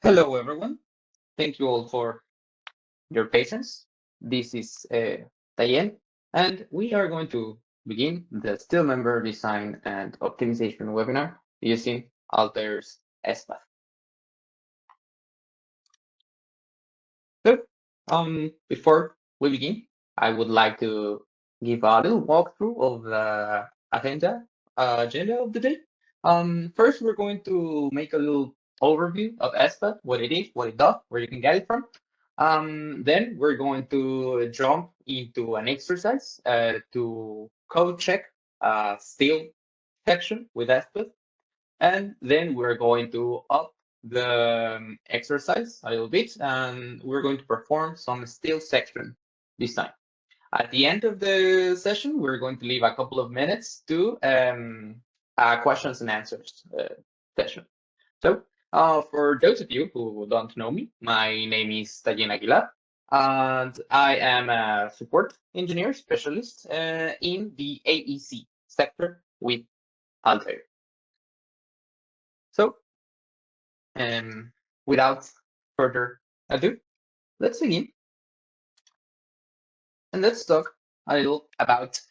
Hello, everyone. Thank you all for your patience. This is Tayen, and we are going to begin the Still Member Design and Optimization webinar using Altair's SPath. So, before we begin, I would like to give a little walkthrough of the agenda of the day. First, we're going to make a little overview of SPath, what it is, what it does, where you can get it from. Then we're going to jump into an exercise to code check still section with SPath. And then we're going to up the exercise a little bit, and we're going to perform some still section design. At the end of the session, we're going to leave a couple of minutes to questions and answers session. So for those of you who don't know me, my name is Tayen Aguilar, and I am a support engineer specialist in the AEC sector with Altair. So without further ado, let's begin. And let's talk a little about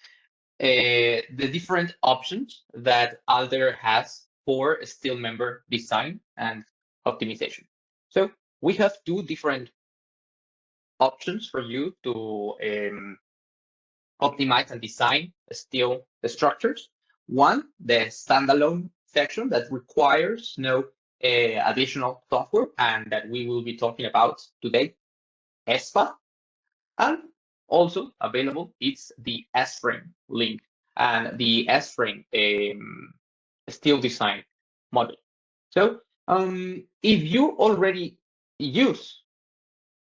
the different options that Altair has for still member design and optimization. So we have two different options for you to optimize and design still structures. One, the standalone section that requires no additional software and that we will be talking about today, SPath. And also available, it's the S-frame link and the S-frame steel design model. So if you already use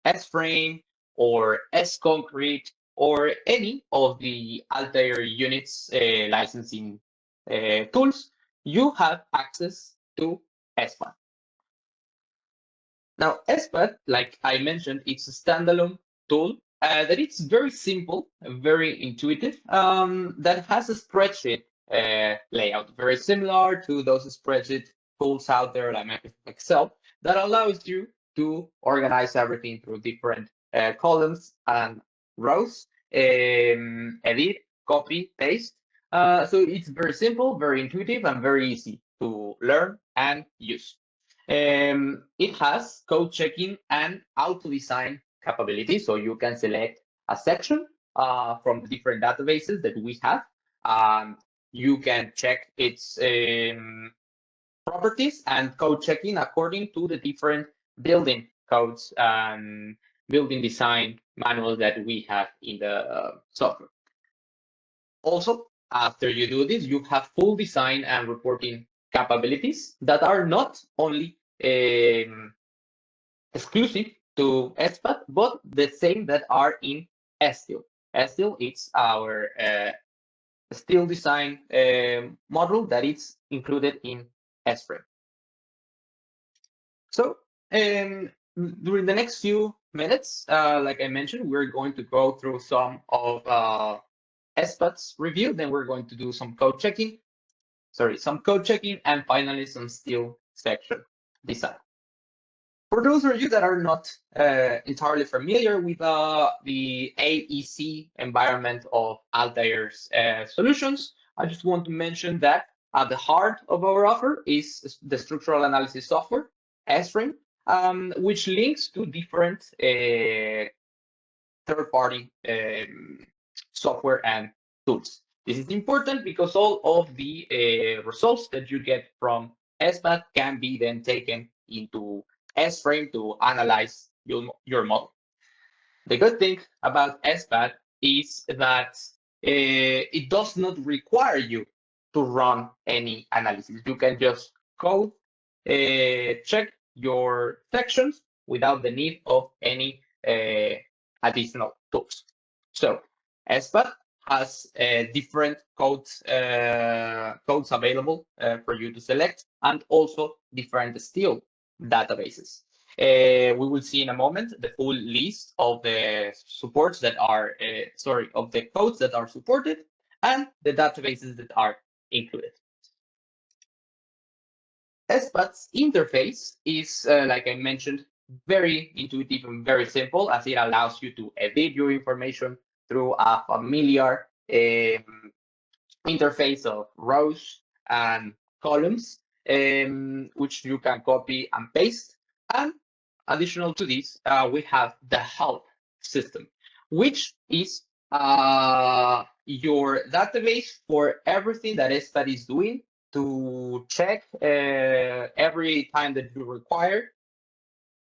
S-frame or S-concrete or any of the Altair units licensing tools, you have access to SPath. Now, SPath, like I mentioned, it's a standalone tool that it's very simple, very intuitive, that has a spreadsheet layout, very similar to those spreadsheet tools out there like Microsoft Excel, that allows you to organize everything through different columns and rows, edit, copy, paste. So it's very simple, very intuitive, and very easy to learn and use. It has code checking and auto design capabilities, so you can select a section from the different databases that we have. You can check its properties and code checking according to the different building codes and building design manuals that we have in the software. Also, after you do this, you have full design and reporting capabilities that are not only exclusive to SPath, but the same that are in STIL. STIL is our steel design model that is included in S-frame. So during the next few minutes, like I mentioned, we're going to go through some of SPath's review. Then we're going to do some code checking. And finally some steel section design. For those of you that are not entirely familiar with the AEC environment of Altair's solutions, I just want to mention that at the heart of our offer is the structural analysis software, S-frame, which links to different third-party software and tools. This is important because all of the results that you get from SPath can be then taken into S-frame to analyze your model. The good thing about SPath is that it does not require you to run any analysis. You can just code, check your sections without the need of any additional tools. So SPath has different codes available for you to select, and also different steel databases. We will see in a moment the full list of the supports that are, of the codes that are supported and the databases that are included. SPAT's interface is, like I mentioned, very intuitive and very simple, as it allows you to edit your information through a familiar interface of rows and columns, which you can copy and paste. And additional to this, we have the help system, which is your database for everything that SPAT is doing to check every time that you require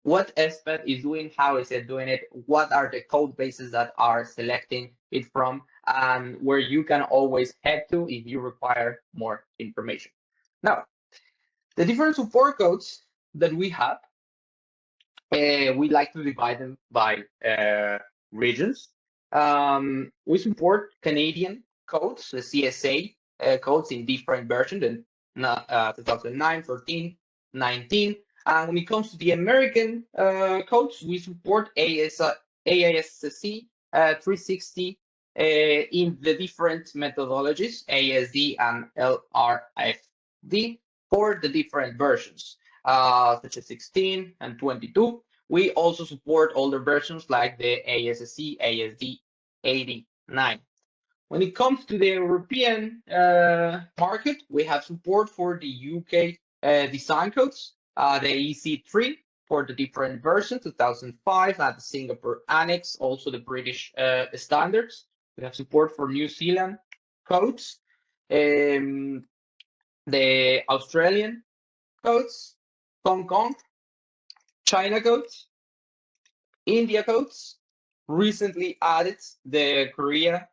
what SPED is doing, how is it doing it, what are the code bases that are selecting it from, and where you can always head to if you require more information. Now, the different support codes that we have, we like to divide them by regions. We support Canadian codes, the CSA codes in different versions, and 2009, 14, 19. And when it comes to the American codes, we support AISC 360 in the different methodologies, ASD and LRFD, for the different versions, such as 16 and 22. We also support older versions like the ASSC, ASD 89. When it comes to the European market, we have support for the UK design codes, the EC3 for the different versions, 2005, and the Singapore Annex, also the British standards. We have support for New Zealand codes, the Australian codes, Hong Kong, China codes, India codes, recently added the Korea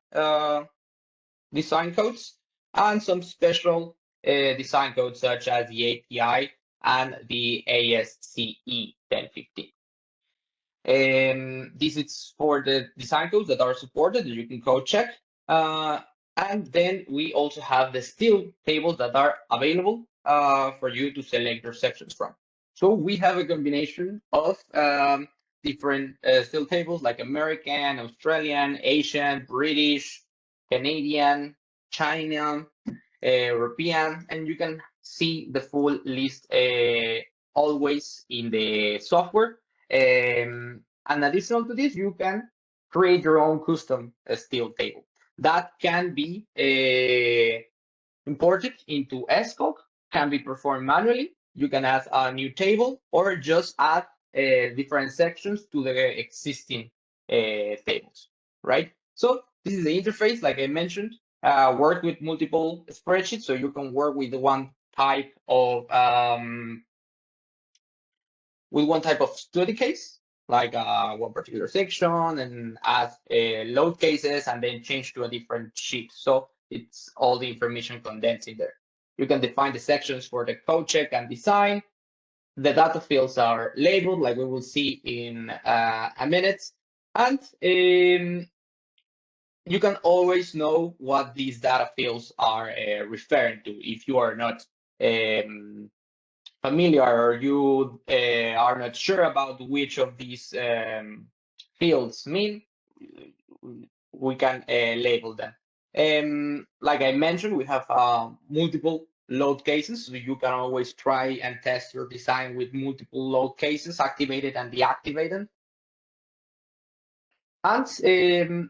design codes, and some special design codes such as the API and the ASCE 1050. This is for the design codes that are supported that you can code check. And then we also have the still tables that are available for you to select your sections from. So we have a combination of different still tables like American, Australian, Asian, British, Canadian, China, European, and you can see the full list always in the software. And additional to this, you can create your own custom steel table that can be imported into SCOG, can be performed manually. You can add a new table or just add different sections to the existing tables, right? So this is the interface, like I mentioned, work with multiple spreadsheets, so you can work with one type of study case, like one particular section, and add load cases, and then change to a different sheet. So it's all the information condensed in there. You can define the sections for the code check and design. The data fields are labeled, like we will see in a minute. And you can always know what these data fields are referring to if you are not familiar or you are not sure about which of these fields mean, we can label them. Like I mentioned, we have multiple load cases, so you can always try and test your design with multiple load cases, activated and deactivated. And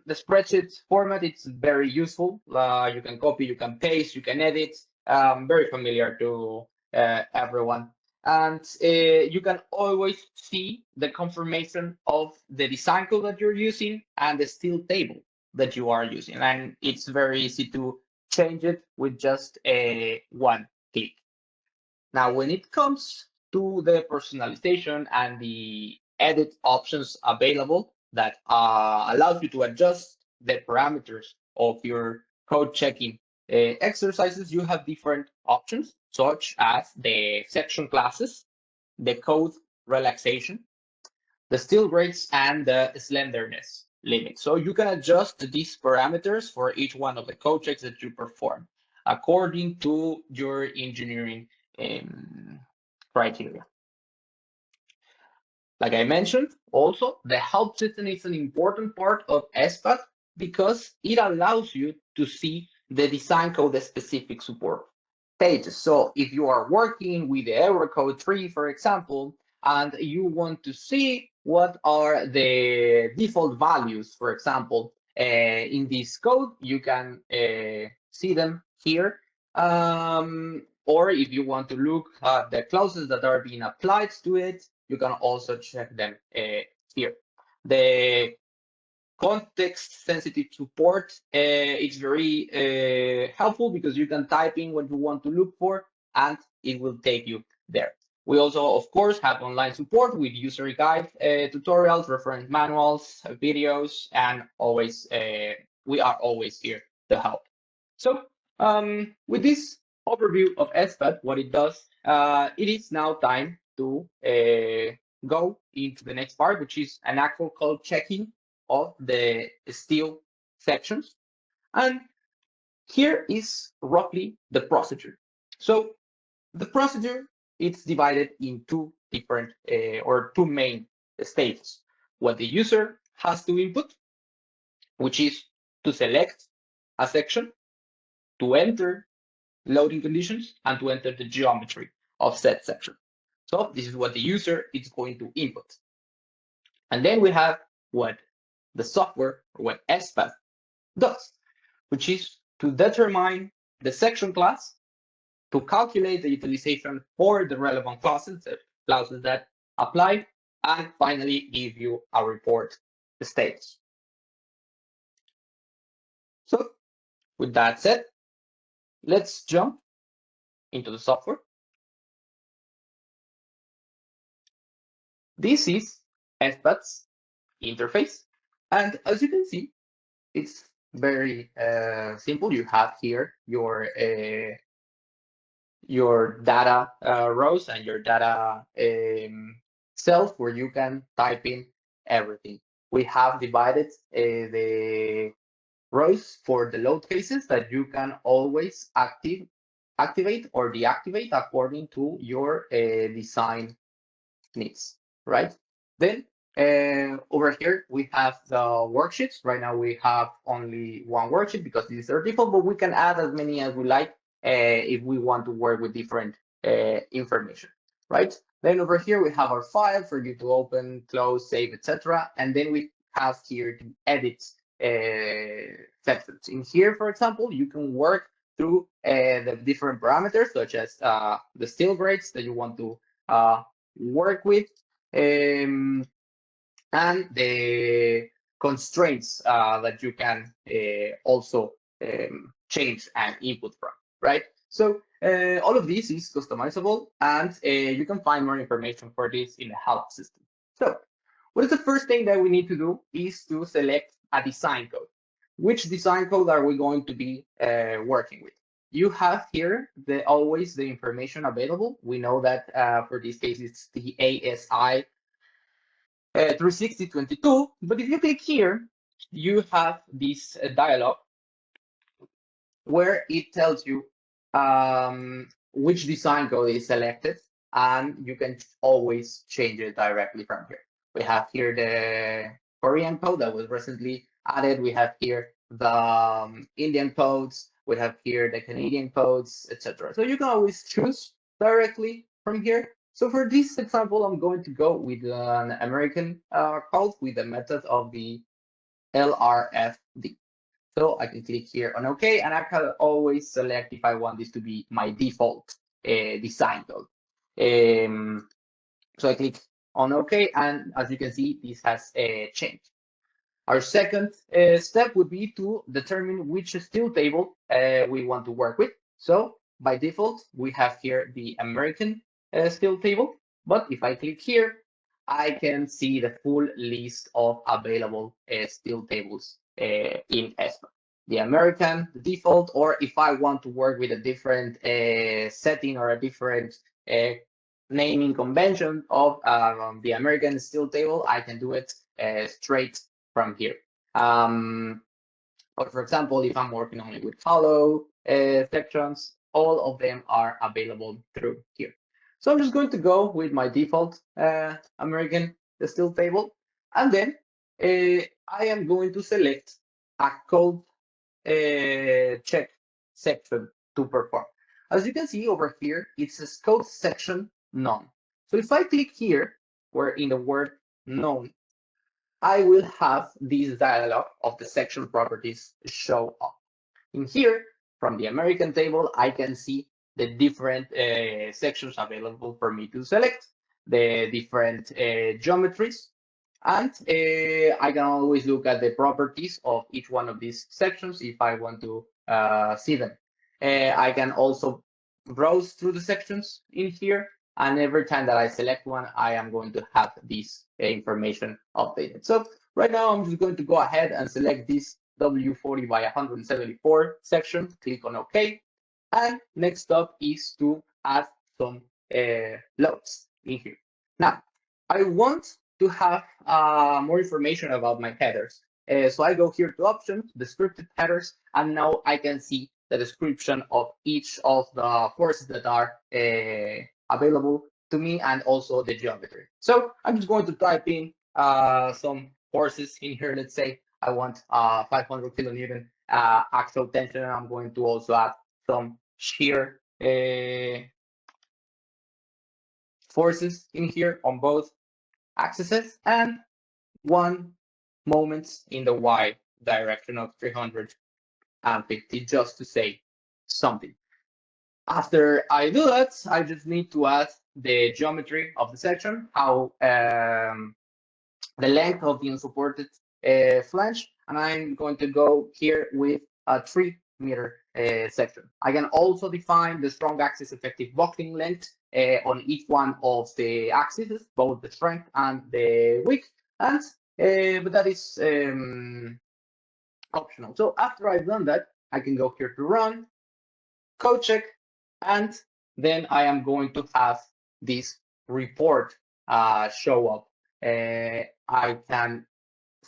the spreadsheet format, it's very useful. You can copy, you can paste, you can edit, very familiar to everyone. And you can always see the confirmation of the design code that you're using and the steel table that you are using. And it's very easy to change it with just one click. Now, when it comes to the personalization and the edit options available that allows you to adjust the parameters of your code checking exercises, you have different options, such as the section classes, the code relaxation, the still rates, and the slenderness limit. So you can adjust these parameters for each one of the code checks that you perform according to your engineering criteria. Like I mentioned, also, the help system is an important part of SPAT because it allows you to see the design code specific support. pages. So if you are working with the error code tree, for example, and you want to see what are the default values, for example, in this code, you can see them here. Or if you want to look at the clauses that are being applied to it, you can also check them here. The context sensitive support is very helpful because you can type in what you want to look for and it will take you there. We also, of course, have online support with user guide tutorials, reference manuals, videos, and always we are always here to help. So with this overview of SPAT, what it does, it is now time to go into the next part, which is an actual code checking of the steel sections. And here is roughly the procedure. So the procedure it's divided in two different or two main stages. What the user has to input, which is to select a section, to enter loading conditions, and to enter the geometry of said section. So this is what the user is going to input. And then we have what the software, or what SPAT does, which is to determine the section class, to calculate the utilization for the relevant clauses, the clauses that apply, and finally give you a report status. So with that said, let's jump into the software. This is SPAT's interface. And as you can see, it's very simple. You have here your data rows and your data cells where you can type in everything. We have divided the rows for the load cases that you can always activate or deactivate according to your design needs, right? Then over here, we have the worksheets. Right now, we have only one worksheet because these are default, but we can add as many as we like if we want to work with different information, right? Then over here, we have our file for you to open, close, save, etc. And then we have here to edit sections. In here, for example, you can work through the different parameters, such as the steel grades that you want to work with, and the constraints that you can also change and input from, right? So all of this is customizable, and you can find more information for this in the help system. So what is the first thing that we need to do is to select a design code. Which design code are we going to be working with? You have here always the information available. We know that for this case, it's the ASI 36022. But if you click here, you have this dialog where it tells you which design code is selected, and you can always change it directly from here. We have here the Korean code that was recently added. We have here the Indian codes. We have here the Canadian codes, etc. So you can always choose directly from here. So for this example, I'm going to go with an American code with the method of the LRFD. So I can click here on OK, and I can always select if I want this to be my default design code. So I click on OK, and as you can see, this has changed. Our second step would be to determine which steel table we want to work with. So by default, we have here the American steel table. But if I click here, I can see the full list of available steel tables in SPAT. The American, the default, or if I want to work with a different setting or a different naming convention of the American steel table, I can do it straight from here. Or for example, if I'm working only with hollow sections, all of them are available through here. So I'm just going to go with my default American steel table, and then I am going to select a code check section to perform. As you can see over here, it says code section none. So if I click here, where in the word none, I will have this dialog of the section properties show up. In here, from the American table, I can see the different sections available for me to select, the different geometries, and I can always look at the properties of each one of these sections if I want to see them. I can also browse through the sections in here, and every time that I select one, I am going to have this information updated. So right now, I'm just going to go ahead and select this W40 by 174 section, click on OK. And next up is to add some loads in here. Now, I want to have more information about my headers. So I go here to options, descriptive headers, and now I can see the description of each of the forces that are available to me and also the geometry. So I'm just going to type in some forces in here. Let's say I want 500 kilonewton axial tension, and I'm going to also add some shear forces in here on both axes and 1 moments in the y direction of 350, just to say something. After I do that, I just need to add the geometry of the section, how the length of the unsupported flange, and I'm going to go here with a 3-meter section. I can also define the strong axis effective buckling length on each one of the axes, both the strength and the weak, and but that is optional. So after I've done that, I can go here to run, code check, and then I am going to have this report show up. I can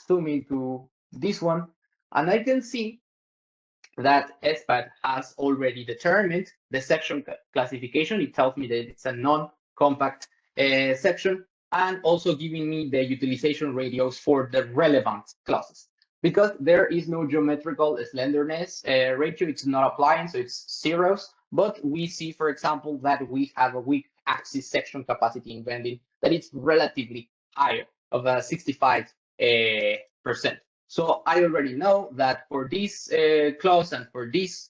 zoom into this one, and I can see that SPAD has already determined the section classification. It tells me that it's a non-compact section, and also giving me the utilization radius for the relevant classes. Because there is no geometrical slenderness ratio, it's not applying, so it's zeros. But we see, for example, that we have a weak axis section capacity in bending that it's relatively higher, of 65%. So I already know that for this clause and for this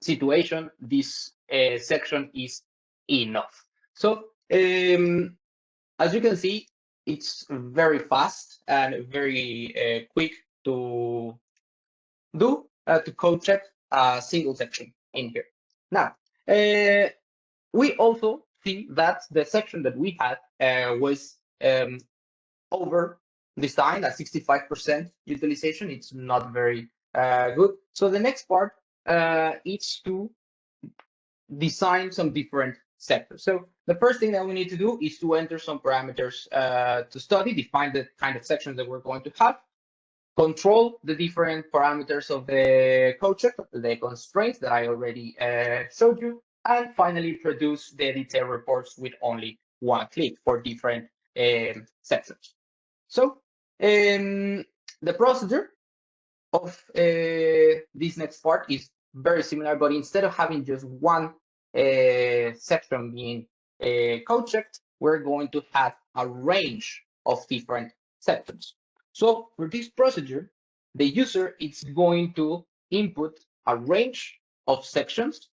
situation, this section is enough. So as you can see, it's very fast and very quick to do to code check a single section in here. Now, we also see that the section that we had was over design at 65% utilization. It's not very good. So the next part is to design some different sectors. So the first thing that we need to do is to enter some parameters to study, define the kind of sections that we're going to have, control the different parameters of the code check, the constraints that I already showed you, and finally produce the detailed reports with only one click for different sections. So the procedure of this next part is very similar, but instead of having just one section being code checked, we're going to have a range of different sections. So for this procedure, the user is going to input a range of sections,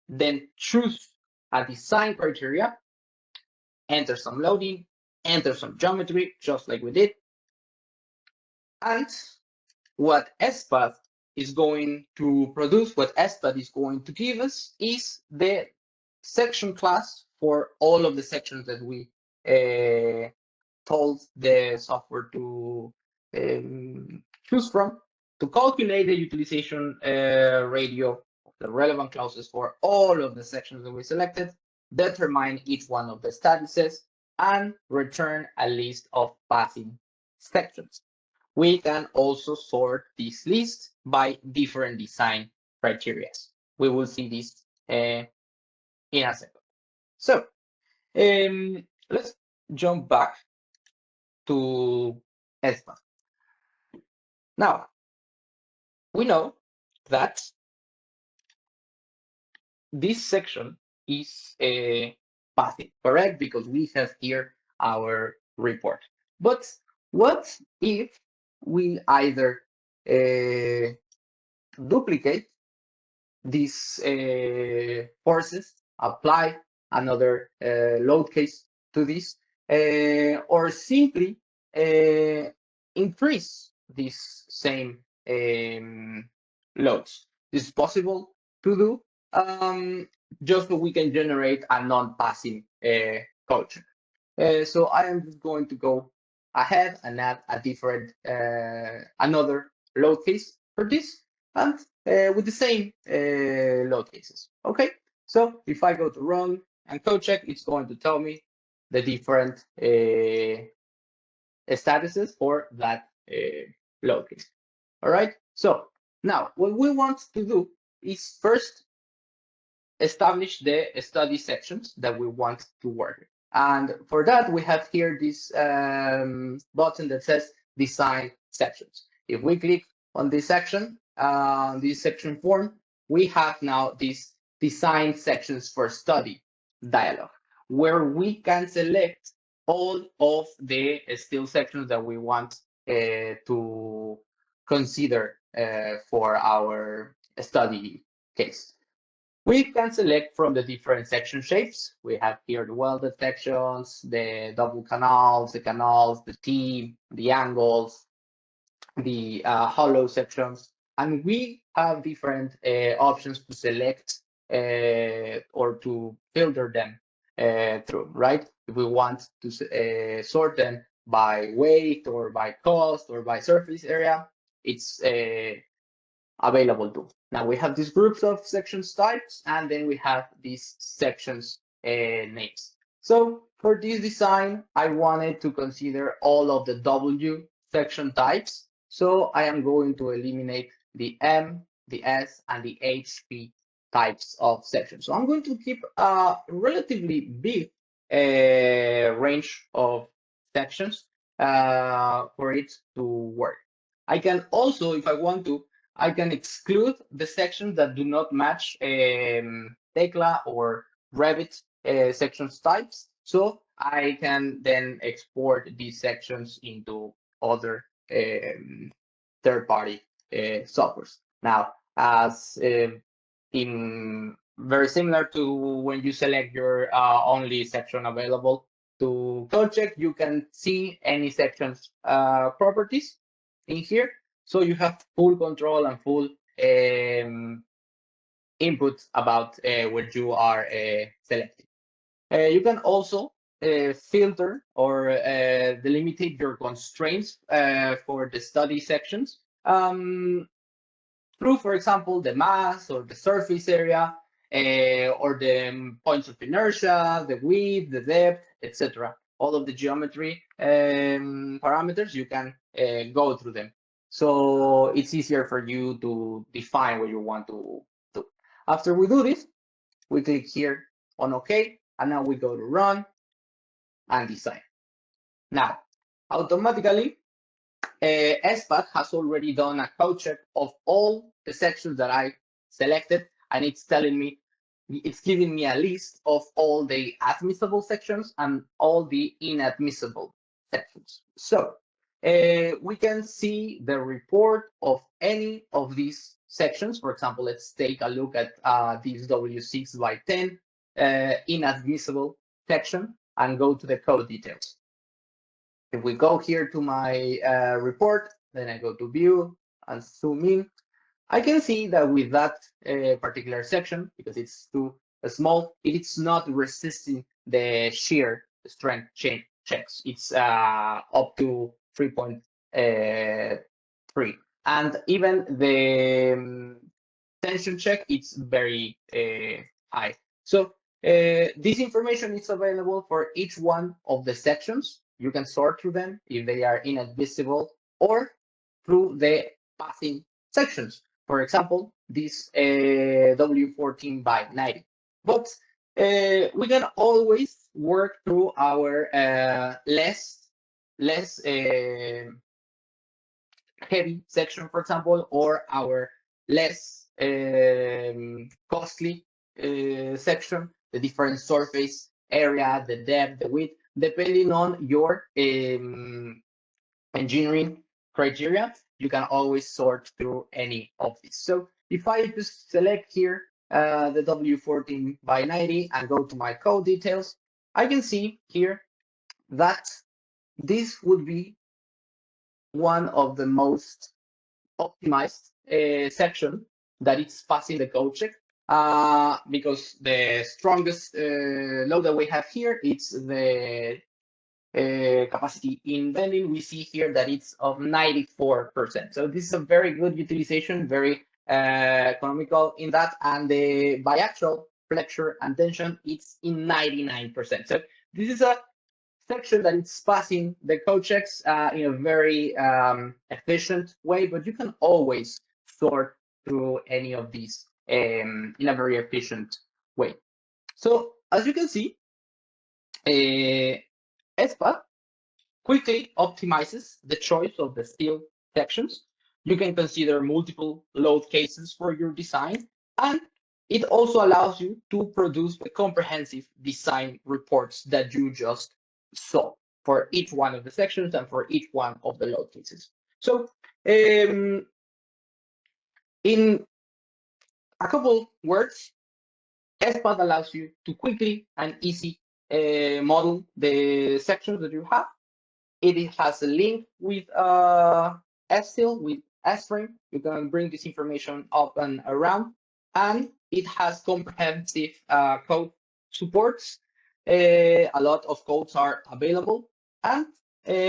then choose a design criteria, enter some loading, enter some geometry, just like we did, and what SPAD is going to produce, what SPAD is going to give us, is the section class for all of the sections that we told the software to choose from to calculate the utilization ratio of the relevant clauses for all of the sections that we selected, determine each one of the statuses, and return a list of passing sections. We can also sort this list by different design criteria. We will see this in a second. So let's jump back to SPAD. Now, we know that this section is passive, correct? Because we have here our report. But what if we either duplicate these forces, apply another load case to this, or simply uh, increase these same loads? This is possible to do, just so we can generate a non-passing culture. So I am just going to go ahead and add a different, another load case for this, and with the same load cases. Okay, so if I go to run and code check, it's going to tell me the different statuses for that load case. All right, so now what we want to do is first establish the study sections that we want to work. And for that, we have here this button that says design sections. If we click on this section form, we have now this design sections for study dialog, where we can select all of the still sections that we want to consider for our study case. We can select from the different section shapes. We have here the welded sections, the double canals, the T, the angles, the hollow sections, and we have different options to select or to filter them through, right? If we want to sort them by weight or by cost or by surface area, it's available too. Now we have these groups of sections types, and then we have these sections names. So for this design, I wanted to consider all of the W section types. So I am going to eliminate the M, the S, and the HP types of sections. So I'm going to keep a relatively big range of sections for it to work. I can also, if I want to, I can exclude the sections that do not match Tecla or Revit sections types. So I can then export these sections into other third-party softwares. Now, as in very similar to when you select your only section available to code check, you can see any sections properties in here. So you have full control and full input about what you are selecting. You can also filter or delimitate your constraints for the study sections through, for example, the mass or the surface area, or the points of inertia, the width, the depth, etc. All of the geometry parameters, you can go through them. So it's easier for you to define what you want to do. After we do this, we click here on OK, and now we go to run and design. Now, automatically, SPAC has already done a code check of all the sections that I selected, and it's telling me, it's giving me a list of all the admissible sections and all the inadmissible sections. So we can see the report of any of these sections. For example, let's take a look at this W6 by 10 inadmissible section and go to the code details. If we go here to my report, then I go to view and zoom in, I can see that with that particular section, because it's too small, it's not resisting the shear strength checks. It's up to 3.3. And even the tension check, it's very high. So this information is available for each one of the sections. You can sort through them if they are inadmissible, or through the passing sections. For example, this W14 by 90. But we can always work through our less heavy section, for example, or our less costly section, the different surface area, the depth, the width, depending on your engineering criteria, you can always sort through any of these. So if I just select here the W14 by 90 and go to my code details, I can see here that this would be one of the most optimized section that it's passing the code check because the strongest load that we have here it's the capacity in vending. We see here that it's of 94%. So this is a very good utilization, very economical in that, and the biaxial flexure and tension it's in 99%. So this is a section that it's passing the code checks in a very efficient way, but you can always sort through any of these in a very efficient way. So as you can see, ESPA quickly optimizes the choice of the steel sections. You can consider multiple load cases for your design, and it also allows you to produce the comprehensive design reports that you just saw for each one of the sections and for each one of the load cases. So in a couple words, SPAD allows you to quickly and easy model the sections that you have. It has a link with STIL, with S-frame. You can bring this information up and around. And it has comprehensive code supports. A lot of codes are available. And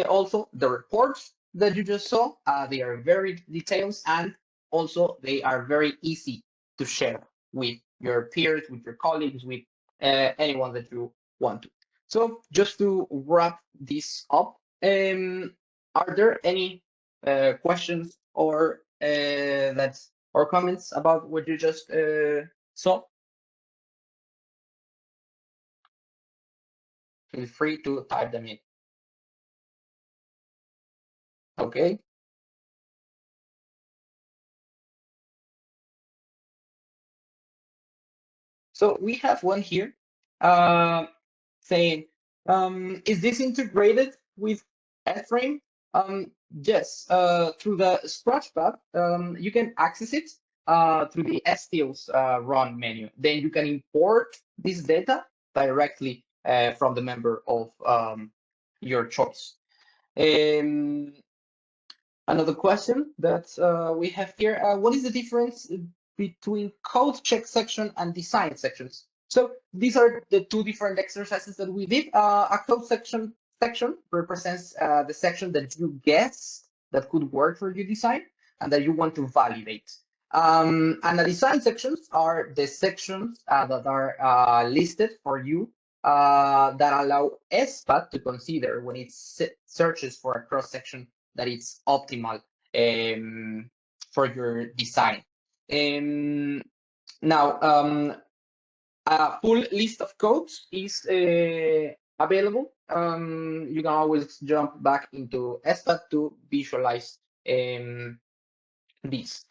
also the reports that you just saw, they are very detailed and also they are very easy to share with your peers, with your colleagues, with anyone that you want to. So just to wrap this up, are there any questions or or comments about what you just saw? Feel free to type them in. Okay. So we have one here saying, is this integrated with Frame? Yes, through the Scratchpad, you can access it through the STIL's run menu. Then you can import this data directly from the member of your choice. Another question that we have here, what is the difference between code check section and design sections? So these are the two different exercises that we did. A code section represents the section that you guess that could work for your design and that you want to validate. And the design sections are the sections that are listed for you that allow SPAD to consider when it searches for a cross section that it's optimal for your design. Now, a full list of codes is available. You can always jump back into SPAD to visualize these.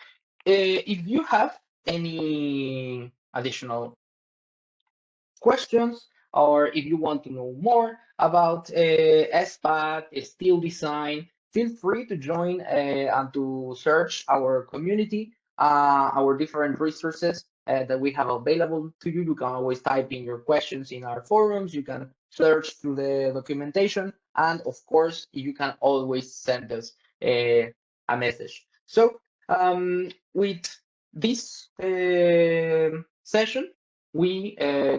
If you have any additional questions, or if you want to know more about SPAD, steel design, feel free to join and to search our community, our different resources that we have available to you. You can always type in your questions in our forums. You can search through the documentation. And of course, you can always send us a message. So with this session, we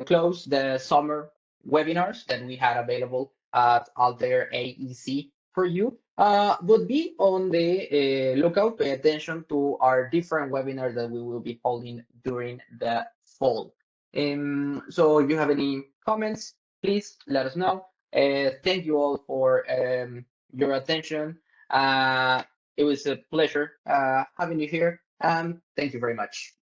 closed the summer webinars that we had available at Altair AEC for you. But be on the lookout, pay attention to our different webinars that we will be holding during the fall. So if you have any comments, please let us know. Thank you all for your attention. It was a pleasure having you here. Thank you very much.